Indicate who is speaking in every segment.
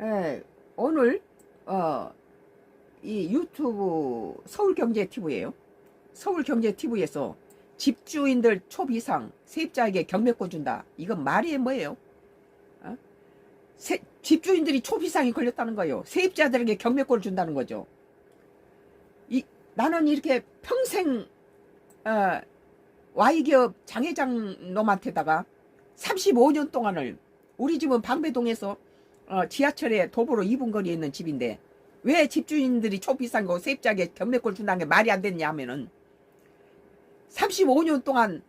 Speaker 1: 예, 오늘 이 유튜브 서울경제TV예요. 서울경제TV에서 집주인들 초비상 세입자에게 경매권 준다. 이건 말이 뭐예요? 어? 집주인들이 초비상이 걸렸다는 거예요. 세입자들에게 경매권을 준다는 거죠. 나는 이렇게 평생 Y기업 장회장 놈한테다가 35년 동안을, 우리 집은 방배동에서 지하철에 도보로 2분 거리에 있는 집인데 왜 집주인들이 초비싼 거 세입자에게 경매권을 준다는 게 말이 안 됐냐 하면은 35년 동안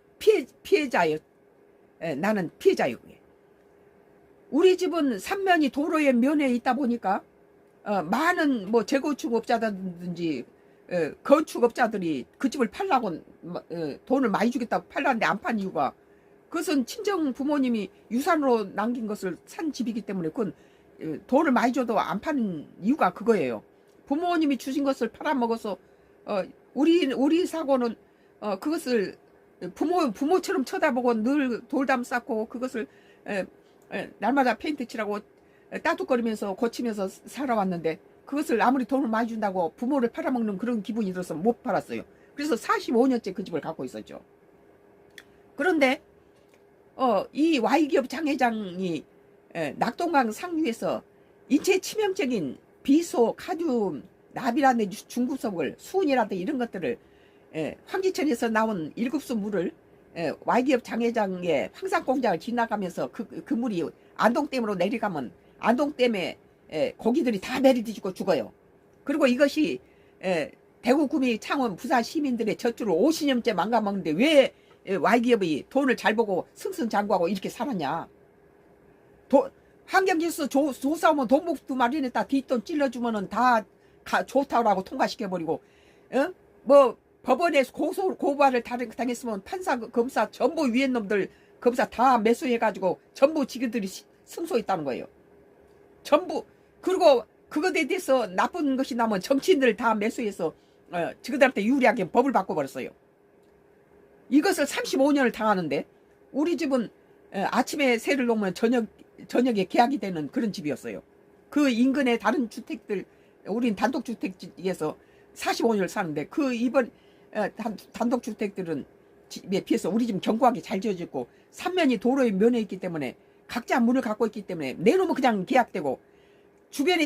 Speaker 1: 피해자예요. 나는 피해자예요. 우리 집은 삼면이 도로의 면에 있다 보니까 많은 뭐 재건축업자든지 건축업자들이 그 집을 팔라고 돈을 많이 주겠다고 팔라는데 안 판 이유가, 그것은 친정 부모님이 유산으로 남긴 것을 산 집이기 때문에 그건 돈을 많이 줘도 안 파는 이유가 그거예요. 부모님이 주신 것을 팔아먹어서 우리 사고는 그것을 부모처럼 쳐다보고 늘 돌담 쌓고 그것을 날마다 페인트 칠하고 따뜻거리면서 고치면서 살아왔는데 그것을 아무리 돈을 많이 준다고 부모를 팔아먹는 그런 기분이 들어서 못 팔았어요. 그래서 45년째 그 집을 갖고 있었죠. 그런데 이 Y기업 장회장이 낙동강 상류에서 인체 치명적인 비소, 카듐, 나비라든지 중구석을, 수은이라든지 이런 것들을 황지천에서 나온 7수 물을 Y기업 장회장의 황산공장을 지나가면서 그 물이 안동댐으로 내려가면 안동댐에 고기들이 다 매리뒤집고 죽어요. 그리고 이것이 대구, 구미, 창원, 부산 시민들의 젖줄을 50년째 망가먹는데 왜 Y기업이 돈을 잘 보고 승승장구하고 이렇게 살았냐. 환경지수 조사하면 돈목 2마리는 다 뒷돈 찔러주면은 다 좋다고 통과시켜버리고, 뭐 법원에 고발을 당했으면 판사, 검사 전부 위에 놈들 검사 다 매수해가지고 전부 지그들이 승소했다는 거예요. 전부. 그리고 그것에 대해서 나쁜 것이 나면 정치인들 다 매수해서 지그들한테 유리하게 법을 바꿔버렸어요. 이것을 35년을 당하는데 우리 집은 아침에 새를 놓으면 저녁에 계약이 되는 그런 집이었어요. 그 인근의 다른 주택들, 우린 단독주택에서 45년을 사는데 그 이번 단독주택들은 집에 비해서 우리 집은 견고하게 잘 지어졌고 삼면이 도로의 면에 있기 때문에 각자 문을 갖고 있기 때문에 내놓으면 그냥 계약되고 주변에